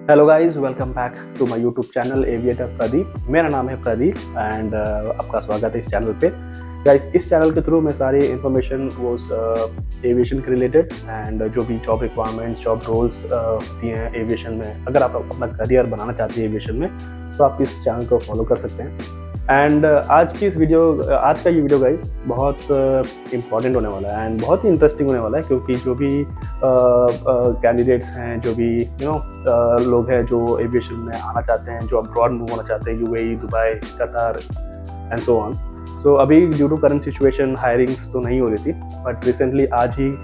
Hello guys, welcome back to my YouTube channel aviator Pradeep. मेरा नाम है प्रदीप एंड आपका स्वागत है इस चैनल पे। गाइस, इस चैनल के थ्रू मैं सारी इन्फॉर्मेशन वो एविएशन के रिलेटेड एंड जो भी जॉब रिक्वायरमेंट्स, जॉब रोल्स होती हैं एविएशन में, अगर आप अपना करियर बनाना चाहते हैं एविएशन में तो आप इस चैनल को फॉलो कर सकते हैं। एंड आज का ये वीडियो गाइस बहुत इम्पॉर्टेंट होने वाला है एंड बहुत ही इंटरेस्टिंग होने वाला है, क्योंकि जो भी कैंडिडेट्स हैं, जो भी लोग हैं जो एविएशन में आना चाहते हैं, जो अब्रॉड मूव होना चाहते हैं, UAE, Dubai, Qatar and so on. So अभी due to current situation hirings तो नहीं हो रही थी, बट रिसेंटली आज ही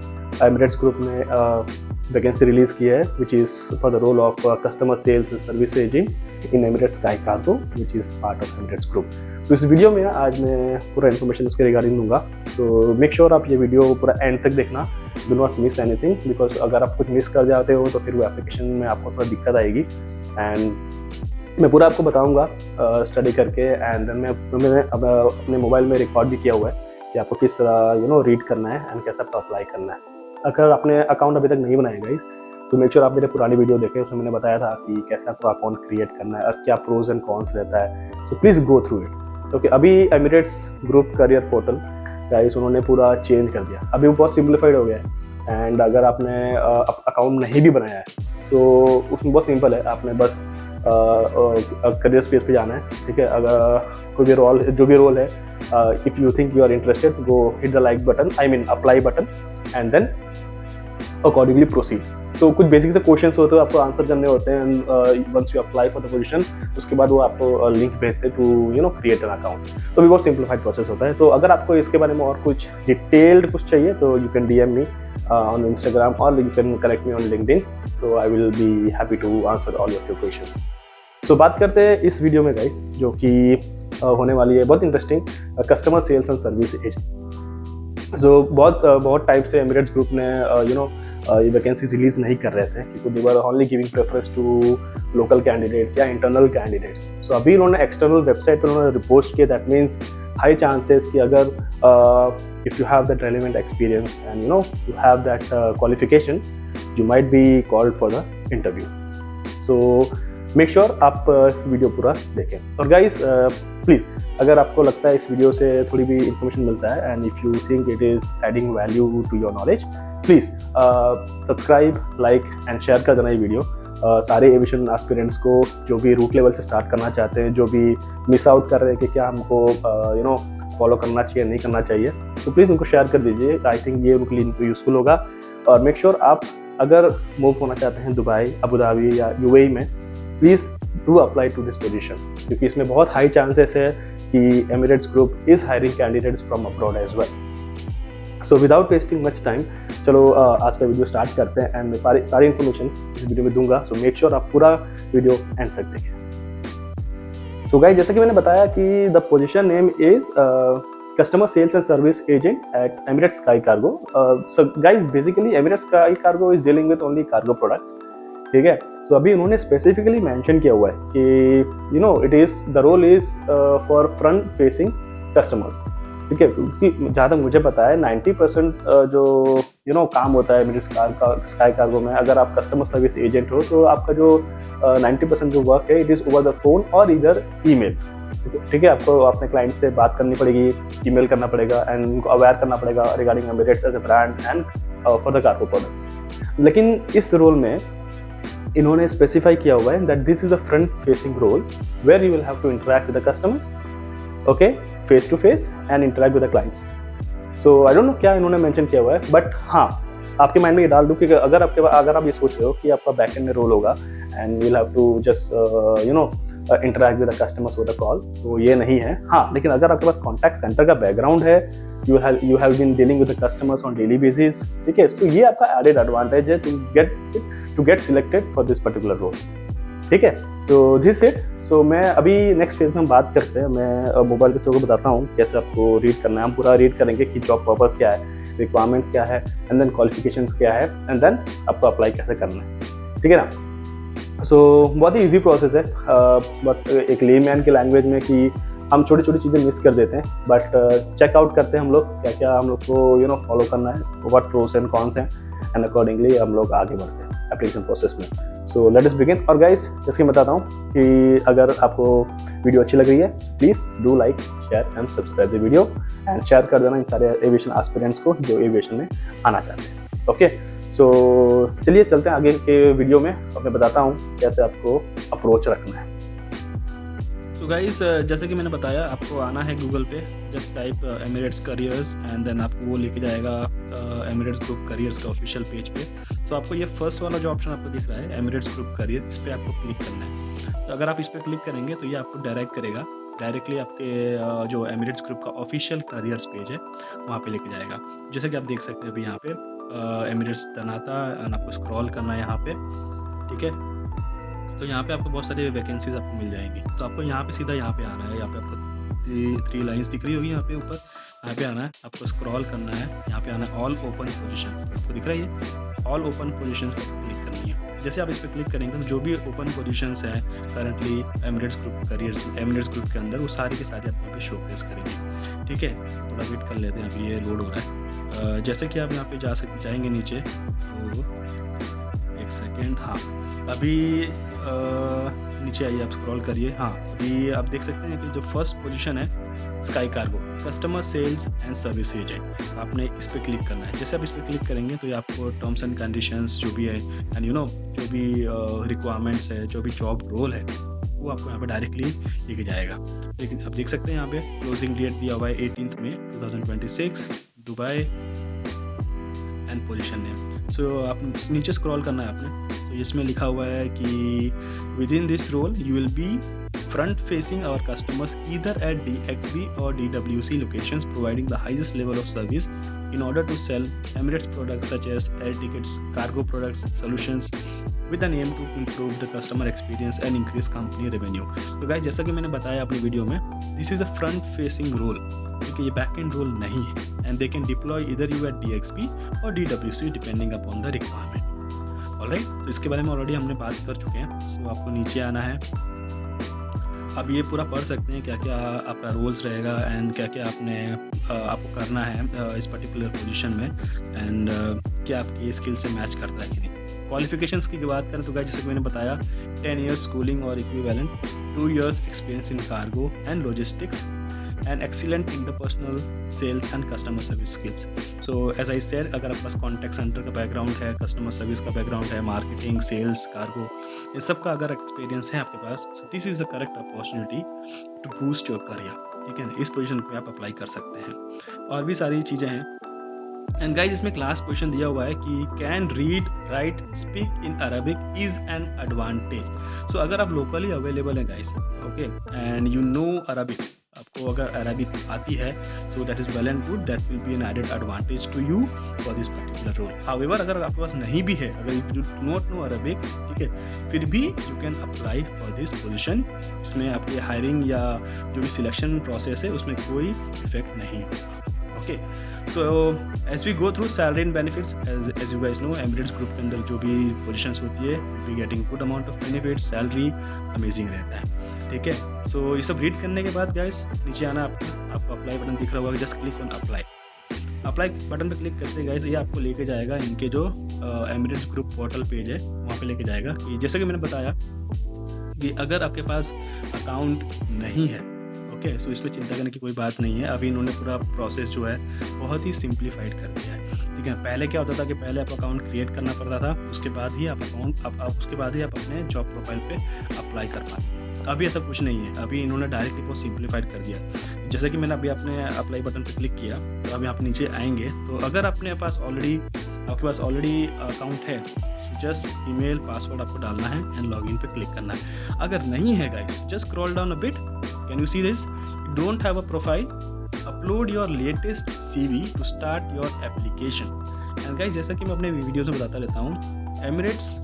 एमिरेट्स ग्रुप ने वैकेंसी रिलीज की है, which is for the role of customer sales and service agent in Emirates sky Cargo, which is part of Emirates group. तो इस वीडियो में आज मैं पूरा इन्फॉर्मेशन उसके रिगार्डिंग दूंगा। तो मेक श्योर आप ये वीडियो पूरा एंड तक देखना, do not miss anything, because अगर आप कुछ मिस कर जाते हो तो फिर वो एप्लीकेशन में आपको थोड़ा दिक्कत आएगी। एंड मैं पूरा आपको बताऊंगा स्टडी करके, एंड देन मैंने अब अपने मोबाइल में रिकॉर्ड भी किया हुआ है कि आपको किस तरह रीड करना है एंड कैसे आपको अप्लाई करना है। अगर आपने अकाउंट अभी तक नहीं बनाया गाइस, तो मेक श्योर आप मेरे पुरानी वीडियो देखें, उसमें मैंने बताया था कि कैसे आपको अकाउंट क्रिएट करना है और क्या प्रोज एंड कॉन्स रहता है। तो प्लीज़ गो थ्रू इट। क्योंकि अभी Emirates group career portal guys उन्होंने पूरा चेंज कर दिया, अभी वो बहुत सिंप्लीफाइड हो गया है। एंड अगर आपने अकाउंट नहीं भी बनाया है तो उसमें बहुत सिंपल है, आपने बस करियर स्पेस पे जाना है, ठीक है। अगर कोई भी रोल, जो भी रोल है, if you think you are interested, go hit the like button, I mean apply button, and then accordingly proceed. So कुछ बेसिक से क्वेश्चंस होते हैं, आपको आंसर करने होते हैं once you apply for the position. उसके बाद वो आपको लिंक भेजते टू क्रिएट एन अकाउंट। तो भी बहुत सिंप्लीफाइड प्रोसेस होता है। तो अगर आपको इसके बारे में और कुछ डिटेल्ड कुछ चाहिए तो you can DM me on Instagram और you can connect me on LinkedIn. So I will be happy to answer all your questions. So बात करते हैं इस वीडियो में गाइस, जो कि होने वाली है बहुत interesting, customer sales and service agent. जो बहुत टाइम से एमिरेट्स ग्रुप ने ये वैकेंसी रिलीज नहीं कर रहे थे, क्योंकि they were only giving preference to local candidates या इंटरनल कैंडिडेट्स। सो अभी उन्होंने एक्सटर्नल वेबसाइट पर उन्होंने रिपोस्ट किया, दैट मीन्स हाई चांसेस कि अगर if you have that relevant experience and you have that qualification, you might be called for the interview. So make sure आप video पूरा देखें। और गाइस प्लीज़, अगर आपको लगता है इस वीडियो से थोड़ी भी इंफॉर्मेशन मिलता है and if you think it is adding value to your knowledge, please subscribe, like and share कर देना ये वीडियो सारे एविएशन एस्पिरेंट्स को, जो भी रूट लेवल से स्टार्ट करना चाहते हैं, जो भी मिस आउट कर रहे हैं कि क्या हमको फॉलो करना चाहिए, नहीं करना चाहिए। तो प्लीज़ उनको शेयर कर दीजिए। आई थिंक ये उनके लिए यूज़फुल होगा। और मेक श्योर आप अगर मूव होना चाहते हैं दुबई, अबू धाबी या यूएई में, please do apply to this position, क्योंकि इसमें बहुत हाई चांसेस है कि Emirates group is hiring candidates from abroad as well. So without wasting much time, चलो आज का वीडियो स्टार्ट करते हैं एंड मैं सारी इन्फॉर्मेशन इस वीडियो में दूंगा। सो मेक श्योर आप पूरा वीडियो एंड तक देखें। सो गाइस, जैसा कि मैंने बताया कि the position name is customer sales and service agent at Emirates sky cargo. So guys, basically Emirates sky cargo is dealing with only cargo products, ठीक है। सो अभी उन्होंने स्पेसिफिकली मेंशन किया हुआ है कि it is the role is for front facing customers, ठीक है। क्योंकि जहाँ तक मुझे पता है 90% जो काम होता है मेरे स्काई कार्गो में, अगर आप कस्टमर सर्विस एजेंट हो तो आपका जो 90% जो वर्क है, it is over the phone और इधर ईमेल, ठीक है। आपको अपने क्लाइंट से बात करनी पड़ेगी, ईमेल करना पड़ेगा एंड उनको अवेयर करना पड़ेगा regarding Emirates as a brand and for the cargo products. लेकिन इस रोल में इन्होंने स्पेसिफाई किया हुआ है that this is a front facing role where you will have to interact with the customers, okay, face to face and interact with the clients. So I don't know क्या इन्होंने mention किया हुआ है, but हाँ, आपके mind में ये डाल दूँ कि अगर आप ये सोच रहे हो कि आपका बैकएंड में रोल होगा and you will have to just interact with the customers with the call, तो ये नहीं है। हाँ, लेकिन अगर आपके पास कॉन्टैक्ट सेंटर का बैकग्राउंड है, you have been dealing with the customers on daily basis, ठीक है, तो ये आपका एडेड एडवांटेज है to get selected for this particular role, ठीक है। So this it. सो मैं अभी नेक्स्ट फेज में हम बात करते हैं, मैं मोबाइल के थ्रू को बताता हूँ कैसे आपको रीड करना है। हम पूरा रीड करेंगे कि जॉब पर्पस क्या है, रिक्वायरमेंट्स क्या है, एंड देन क्वालिफिकेशंस क्या है, एंड देन आपको अप्लाई कैसे करना है, ठीक है ना। सो बहुत ही ईजी प्रोसेस है, बट एक लेमैन की लैंग्वेज में कि हम छोटी छोटी चीज़ें मिस कर देते हैं, बट चेकआउट करते हैं हम लोग क्या क्या हम लोग को फॉलो करना है, व्हाट प्रोस एंड कॉन्स हैं, एंड अकॉर्डिंगली हम लोग आगे बढ़ते हैं एप्लीकेशन प्रोसेस में। So let us begin. और गाइस जैसे कि बताता हूँ कि अगर आपको वीडियो अच्छी लग रही है please do like share and subscribe the video and share कर देना इन सारे एविएशन एस्पिरेंट्स को जो एविएशन में आना चाहते हैं। ओके, सो चलिए चलते हैं आगे के वीडियो में और मैं बताता हूँ कैसे आपको अप्रोच रखना है। तो गाइस जैसे कि मैंने बताया, आपको आना है गूगल पे, just type Emirates careers and then आपको वो लेके जाएगा एमिरेट्स ग्रुप करियर्स के ऑफिशियल पेज पे। तो आपको ये फर्स्ट वाला जो ऑप्शन आपको दिख रहा है एमिरेट्स ग्रुप करियर, इस पर आपको क्लिक करना है। तो अगर आप इस पर क्लिक करेंगे तो ये आपको डायरेक्ट करेगा डायरेक्टली आपके जो एमिरेट्स ग्रुप का ऑफिशियल करियर्स पेज है वहाँ पे लेके जाएगा। जैसे कि आप देख सकते हैं अभी यहाँ पे एमिरेट्स दनाता एंड आपको स्क्रॉल करना है यहाँ पे, ठीक है। तो यहाँ पे आपको बहुत सारी वैकेंसीज आपको मिल जाएंगी। तो आपको यहाँ पे सीधा यहाँ पे आना है। यहाँ पे आपको 3 लाइंस दिख रही होगी यहाँ पे ऊपर, यहाँ पे आना है, आपको स्क्रॉल करना है, यहाँ पे आना है ऑल ओपन पोजीशंस, आपको दिख रहा है ऑल ओपन पोजीशंस पर क्लिक करनी है। जैसे आप इस पर क्लिक करेंगे तो जो भी ओपन पोजीशंस हैं currently Emirates group careers Emirates group के अंदर, वो सारी की सारी आप यहाँ पे शोकेस करेंगे, ठीक है। थोड़ा वेट कर लेते हैं, अभी ये लोड हो रहा है। जैसे कि आप यहाँ पे जाएंगे नीचे, तो एक सेकेंड, हाँ अभी नीचे आइए, आप स्क्रॉल करिए। हाँ अभी आप देख सकते हैं कि जो फर्स्ट पोजीशन है sky cargo customer sales and service agent, आपने इस पर क्लिक करना है। जैसे आप इस पर क्लिक करेंगे तो ये आपको टर्म्स एंड कंडीशंस जो भी है एंड जो भी रिक्वायरमेंट्स है, जो भी जॉब रोल है, वो आपको यहाँ पे डायरेक्टली लेके जाएगा। लेकिन आप देख सकते हैं यहाँ पे क्लोजिंग डेट दिया हुआ है 18 मई 2026, दुबई एंड पोजीशन नेम। सो आप नीचे स्क्रॉल करना है आपने। तो इसमें लिखा हुआ है कि within this role you will be front facing our customers either at DXB or DWC locations, providing the highest level of service in order to sell Emirates products such as air tickets, cargo products, solutions with an aim to improve the customer experience and increase company revenue. तो guys जैसा कि मैंने बताया अपनी video में, this is a front facing role, ठीक है, ये बैक एंड रोल नहीं है, and they can deploy either you at DXB or DWC depending upon the requirement. Alright, तो इसके बारे में ऑलरेडी हमने बात कर चुके हैं। सो आपको नीचे आना है, अब ये पूरा पढ़ सकते हैं क्या क्या आपका रोल्स रहेगा एंड क्या क्या आपको करना है इस पर्टिकुलर पोजीशन में एंड क्या आपकी स्किल से मैच करता है कि नहीं। क्वालिफिकेशंस की बात करें तो गाइस जैसे कि मैंने बताया 10 years स्कूलिंग और equivalent, 2 years experience in cargo and logistics and excellent interpersonal sales and customer service skills. So as I said, अगर आपके पास कॉन्टैक्ट सेंटर का बैकग्राउंड है, कस्टमर सर्विस का बैकग्राउंड है, मार्केटिंग, सेल्स, कार्गो, इन सब का अगर एक्सपीरियंस है आपके पास, so this is the correct opportunity to boost your career, ठीक है। इस पोजीशन पे आप अप्लाई कर सकते हैं। और भी सारी चीज़ें हैं। एंड गाइज इसमें क्लास पोजीशन दिया हुआ है कि can read write speak in Arabic is an advantage. So अगर आप लोकली अवेलेबल हैं guys, okay, and you know Arabic, आपको अगर अरबिक आती है, so that is well and good, that will be an added advantage to you for this particular role. However अगर आपके पास नहीं भी है, अगर if you do not no Arabic, ठीक है, फिर भी you can apply for this position. इसमें आपकी हायरिंग या जो भी सिलेक्शन प्रोसेस है उसमें कोई इफेक्ट नहीं होगा। Okay, so as we go through salary and benefits, as you guys know, Emirates group के अंदर जो भी पोजीशंस होती है we getting good amount of benefits, salary amazing रहता है, ठीक है। सो ये सब रीड करने के बाद गाइस नीचे आना, आपको अप्लाई बटन दिख रहा होगा, just click on apply button पे क्लिक करते गाइस ये आपको लेके जाएगा इनके जो एमिरेट्स ग्रुप पोर्टल पेज है वहाँ पे लेके जाएगा। कि जैसे कि मैंने बताया कि अगर आपके पास अकाउंट नहीं है, ओके, सो इसमें चिंता करने की कोई बात नहीं है। अभी इन्होंने पूरा प्रोसेस जो है बहुत ही सिंप्लीफाइड कर दिया है, ठीक है। पहले क्या होता था कि पहले आप अकाउंट क्रिएट करना पड़ता था, उसके बाद ही आप उसके बाद ही आप अपने जॉब प्रोफाइल पे अप्लाई कर पाते। अभी ऐसा कुछ नहीं है, अभी इन्होंने डायरेक्टली बहुत सिंप्लीफाइड कर दिया। जैसे कि मैंने अभी अपने अप्लाई बटन पर क्लिक किया, तो अब यहाँ पे नीचे आएंगे, तो अगर आपके पास ऑलरेडी अकाउंट है, जस्ट ईमेल पासवर्ड आपको डालना है एंड लॉगिन पे क्लिक करना है। अगर नहीं है guys, just scroll down a bit, can you see this, don't have a profile, upload your latest CV to start your application. And guys जैसा कि मैं अपने वीडियोस में बताता रहता हूँ, एमिरेट्स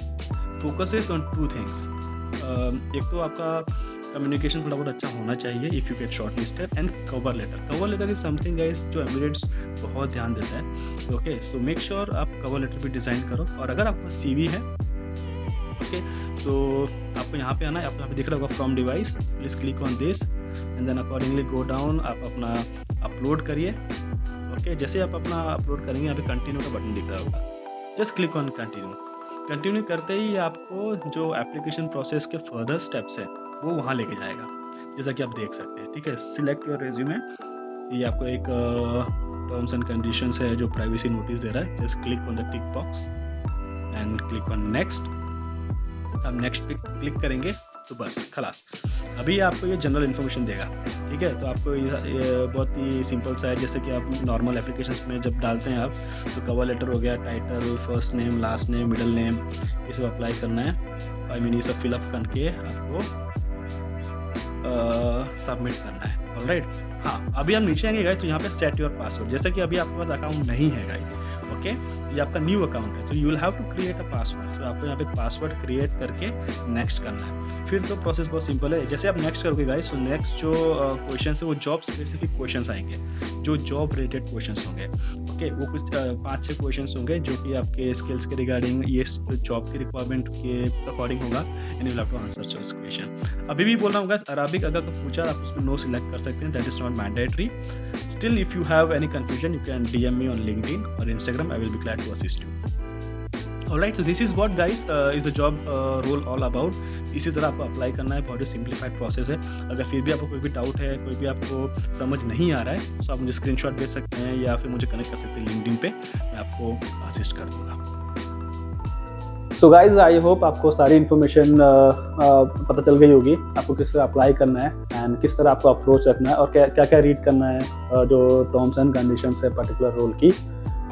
फोकसेस ऑन 2 थिंग्स। एक तो आपका कम्युनिकेशन थोड़ा बहुत अच्छा होना चाहिए if you get short listed, and cover letter is something guys जो एमिरेट्स बहुत ध्यान देता है। ओके, सो मेक श्योर आप कवर लेटर भी डिज़ाइन करो। और अगर आपका CV है, ओके, सो आपको यहाँ पे आना है, आपको यहाँ पे दिख रहा होगा from device, please click on this and then accordingly go down, आप अपना अपलोड करिए। ओके, जैसे आप अपना अपलोड करेंगे यहाँ पे कंटिन्यू का बटन दिख रहा होगा, just click on continue. Continue करते ही आपको जो एप्लीकेशन प्रोसेस के फर्दर स्टेप्स हैं वो वहाँ लेके जाएगा, जैसा कि आप देख सकते हैं। ठीक है, सिलेक्ट योर रेज्यूमे, ये आपको एक टर्म्स एंड कंडीशंस है जो प्राइवेसी नोटिस दे रहा है। Just click on the tick box and click on next. आप नेक्स्ट पे क्लिक करेंगे तो बस खलास, अभी आपको ये जनरल इन्फॉर्मेशन देगा। ठीक है, तो आपको ये बहुत ही सिंपल सा है, जैसे कि आप नॉर्मल एप्लीकेशंस में जब डालते हैं आप, तो कवर लेटर हो गया, title, first name, last name, middle name, ये सब अप्लाई करना है। आई मीन ये सब फिलअप करके आपको सबमिट करना है। ऑलराइट, हाँ, अभी आप नीचे आएंगे गाइस तो यहाँ पे सेट योर पासवर्ड, जैसे कि अभी आपके पास अकाउंट नहीं है गाइस, ओके, ये आपका न्यू अकाउंट है, तो you will have to create a password. तो आपको यहाँ पे पासवर्ड क्रिएट करके नेक्स्ट करना है। फिर तो प्रोसेस बहुत सिंपल है। जैसे आप नेक्स्ट करोगे गाइस, तो नेक्स्ट जो क्वेश्चन है वो जॉब स्पेसिफिक क्वेश्चन आएंगे, जो जॉब रिलेटेड क्वेश्चन होंगे। ओके, वो कुछ 5-6 क्वेश्चन होंगे जो कि आपके स्किल्स के रिगार्डिंग, ये जॉब की रिक्वायरमेंट के अकॉर्डिंग होगा, and you will have to answer this question. अभी भी बोल रहा हूँ गाइस, अरबिक अगर कोई पूछा आप उसमें नो सिलेक्ट कर सकते हैं, that is not mandatory. Still, if you have any confusion, you can DM me on LinkedIn or Instagram. I will be glad to assist you. Alright, so this is what guys is the job role all about. इसी तरह आपको apply करना है, बहुत ही simplified process है। अगर फिर भी आपको कोई भी डाउट है, कोई भी आपको समझ नहीं आ रहा है, तो आप मुझे स्क्रीनशॉट भेज सकते हैं या फिर मुझे कनेक्ट कर सकते हैं लिंक्डइन पे, मैं आपको असिस्ट कर दूँगा। सो गाइज, आई होप आपको सारी इन्फॉर्मेशन पता चल गई होगी, आपको किस तरह अप्लाई करना है एंड किस तरह आपको अप्रोच रखना है और क्या क्या रीड करना है, जो टर्म्स एंड कंडीशंस है पर्टिकुलर रोल की,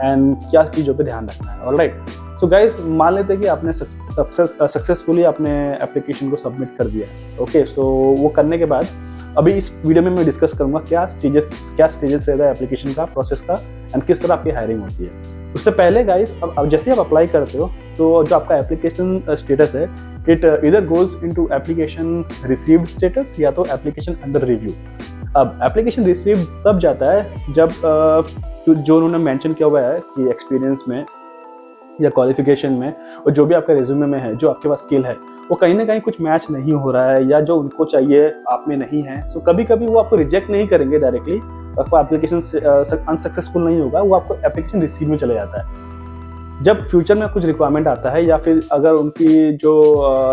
एंड क्या चीज़ों पे ध्यान रखना है। ऑलराइट, सो गाइज, मान लेते हैं कि आपने सक्सेसफुली अपने एप्लीकेशन को सबमिट कर दिया है। ओके, सो वो करने के बाद अभी इस वीडियो में मैं डिस्कस करूँगा क्या स्टेजेस रहता है एप्लीकेशन का, प्रोसेस का, एंड किस तरह आपकी हायरिंग होती है। उससे पहले गाइस, अब जैसे आप अप्लाई करते हो तो जो आपका एप्लीकेशन स्टेटस है, इट इधर goes into application received status या तो एप्लीकेशन अंडर रिव्यू। अब एप्लीकेशन रिसीव्ड तब जाता है जब जो उन्होंने मेंशन किया हुआ है कि एक्सपीरियंस में या क्वालिफिकेशन में और जो भी आपका रिज्यूमे में है, जो आपके पास स्किल है, वो कहीं ना कहीं कुछ मैच नहीं हो रहा है या जो उनको चाहिए आप में नहीं है। सो कभी कभी वो आपको रिजेक्ट नहीं करेंगे डायरेक्टली, आपका एप्लीकेशन अनसक्सेसफुल नहीं होगा, वो आपको एप्लीकेशन रिसीव में चले जाता है। जब फ्यूचर में कुछ रिक्वायरमेंट आता है या फिर अगर उनकी जो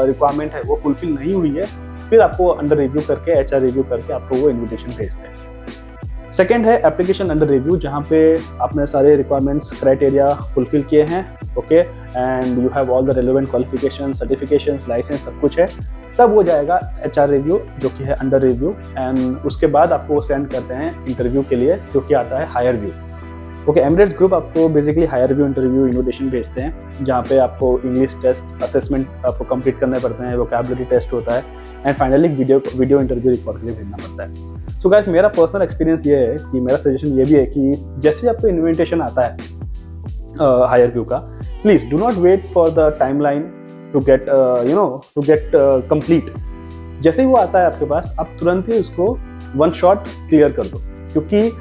रिक्वायरमेंट है वो फुलफिल नहीं हुई है, फिर आपको अंडर रिव्यू करके, HR रिव्यू करके आपको वो इन्विटेशन भेजते हैं। सेकेंड है एप्लीकेशन अंडर रिव्यू, जहाँ पे आपने सारे रिक्वायरमेंट्स क्राइटेरिया फुलफिल किए हैं, okay, and you have all the relevant qualification, certification, license, सब कुछ है। तब वो जाएगा HR रिव्यू, जो कि है अंडर रिव्यू, एंड उसके बाद आपको सेंड करते हैं इंटरव्यू के लिए, जो कि आता है HireVue. Okay, Emirates group आपको basically HireVue interview invitation भेजते हैं, जहाँ पे आपको इंग्लिश टेस्ट, असेसमेंट आपको कंप्लीट करने पड़ते हैं, वोकैबुलरी टेस्ट होता है, and finally video interview record के लिए भेजना पड़ता है। सो गाइस, मेरा पर्सनल एक्सपीरियंस ये है कि मेरा सजेशन ये भी है कि जैसे ही आपको इन्विटेशन आता है हायर व्यू का, please do not wait for the timeline to get complete. जैसे ही वो आता है आपके पास, आप तुरंत ही उसको वन शॉट क्लियर कर दो, क्योंकि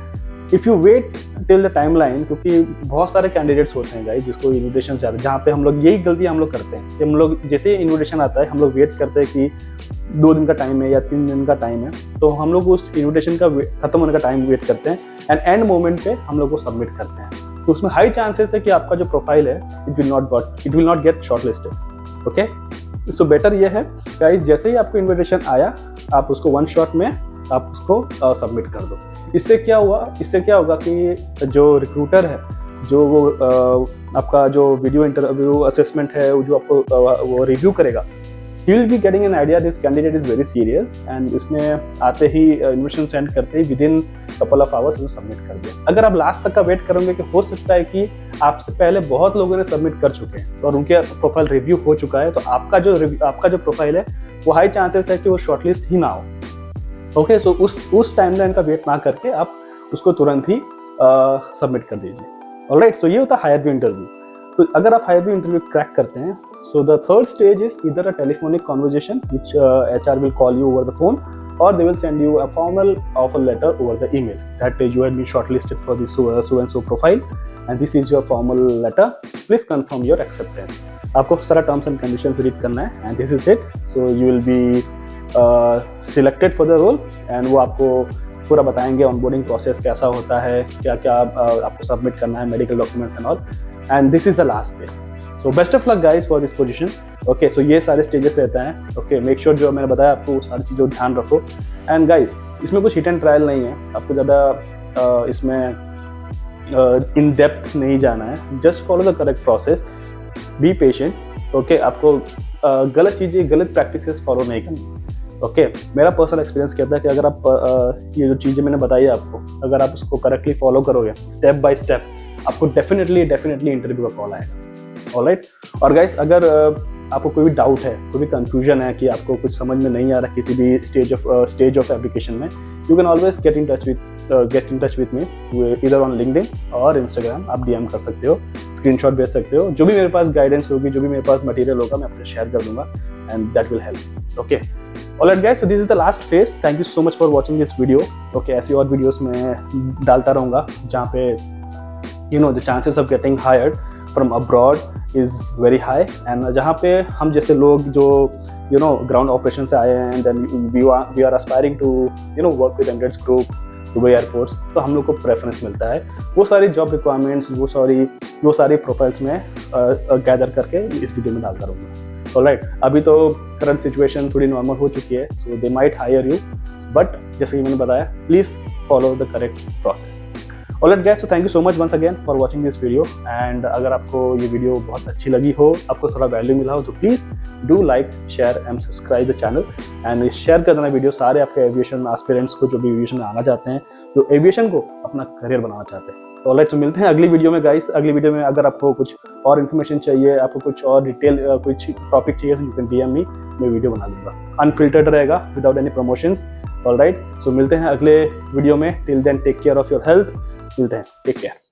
if you wait till the timeline, क्योंकि बहुत सारे कैंडिडेट्स होते हैं गाइस जिसको इन्विटेशन से आता है, जहाँ पे हम लोग यही गलती हम लोग करते हैं कि हम लोग जैसे ही इन्विटेशन आता है हम लोग वेट करते हैं कि 2 दिन का टाइम है या 3 दिन का टाइम है, तो हम लोग उस इन्विटेशन का खत्म होने का टाइम वेट करते हैं एंड एंड मोमेंट पे हम लोग को सबमिट करते हैं। तो उसमें हाई चांसेस है कि आपका जो प्रोफाइल है it will not gate shortlisted. Okay, so better ये है गाइस, जैसे ही आपको इन्विटेशन आया आप उसको वन शॉट में आप उसको सबमिट कर दो। इससे क्या होगा कि जो रिक्रूटर है, जो वो आपका जो वीडियो इंटरव्यू असेसमेंट है, जो आपको वो रिव्यू करेगा, he will be getting an idea this candidate is very serious, and इसने आते ही इन्विटेशन सेंड करते ही विदिन कपल ऑफ आवर्स उसने सबमिट कर दिया। अगर आप लास्ट तक का वेट करोगे, कि हो सकता है कि आपसे पहले बहुत लोगों ने सबमिट कर चुके हैं और उनके प्रोफाइल रिव्यू हो चुका है, तो आपका जो प्रोफाइल है वो हाई चांसेस है कि वो शॉर्टलिस्ट ही ना हो। ओके, सो उस टाइमलाइन का वेट ना करके आप उसको तुरंत ही सबमिट कर दीजिए। ऑलराइट, सो ये होता है हायर व्यू इंटरव्यू। तो अगर आप हायर व्यू इंटरव्यू क्रैक करते हैं, so the third stage is either a telephonic conversation which HR will call you over the phone, or they will send you a formal offer letter over the email that you have been shortlisted for this so and so profile, and this is your formal letter, please confirm your acceptance. आपको सारा terms and conditions read करना है, and this is it. So you will be selected for the role, and वो आपको पूरा बताएंगे onboarding process कैसा होता है, क्या क्या आपको सबमिट करना है, medical documents and all, and this is the last day. So best of luck guys for this position. Okay, so ये सारे स्टेजेस रहते हैं। ओके, मेक श्योर जो मैंने बताया आपको वो सारी चीज़ों को ध्यान रखो। एंड गाइस इसमें कुछ हिट एंड ट्रायल नहीं है, आपको ज़्यादा इसमें इन डेप्थ नहीं जाना है। Just follow the correct process, be patient. Okay, आपको गलत चीज़ें, गलत प्रैक्टिसेस फॉलो नहीं करनी। ओके, मेरा पर्सनल एक्सपीरियंस कहता है कि अगर आप ये जो चीज़ें मैंने बताई है आपको, अगर आप उसको करेक्टली फॉलो करोगे स्टेप बाय स्टेप, आपको डेफिनेटली इंटरव्यू का कॉल आएगा। ऑलराइट, और गाइस अगर आपको कोई भी डाउट है, कोई भी कंफ्यूजन है कि आपको कुछ समझ में नहीं आ रहा किसी भी स्टेज ऑफ एप्लीकेशन में, you can always get in touch with me इधर ऑन लिंक्डइन और इंस्टाग्राम। आप डीएम कर सकते हो, स्क्रीनशॉट भेज सकते हो, जो भी मेरे पास गाइडेंस होगी, जो भी मेरे पास मटेरियल होगा, मैं आपसे शेयर कर दूंगा and that will help. Okay, alright guys, so this is the last phase. Thank you so much for watching this video. Okay, ऐसी और वीडियोस में डालता रहूँगा जहाँ पे the chances of getting hired from abroad is very high, and जहाँ पे हम जैसे लोग जो ग्राउंड ऑपरेशन से आए हैं and then we are aspiring to work with Emirates group, Dubai airports, तो हम लोग को प्रेफरेंस मिलता है। वो सारी जॉब रिक्वायरमेंट्स, वो सारी प्रोफाइल्स में गैदर करके इस वीडियो में डालता रहूँगा। ऑलराइट, अभी तो करंट सिचुएशन थोड़ी नॉर्मल हो चुकी है, so they might hire you, but जैसे कि मैंने बताया, please follow the correct process. Alright guys, so thank you so much once again for watching this video. And अगर आपको ये वीडियो बहुत अच्छी लगी हो, आपको थोड़ा वैल्यू मिला हो, तो please do like, share and subscribe the channel and share कर देना वीडियो सारे आपके एविएशन एस्पिरेंट्स को, जो भी एविएशन में आना चाहते हैं, जो एविएशन को अपना करियर बनाना चाहते हैं। ऑलराइट, तो मिलते हैं अगली वीडियो में गाइस। अगली वीडियो में अगर आपको कुछ और इन्फॉर्मेशन चाहिए, आपको कुछ और डिटेल कुछ टॉपिक चाहिए, तो यू कैन डीएम मी, मैं वीडियो बना दूंगा। अनफिल्टर्ड रहेगा, without any promotions. Alright, so मिलते हैं अगले वीडियो में। Till then take care of your health. मिलते हैं, टेक केयर।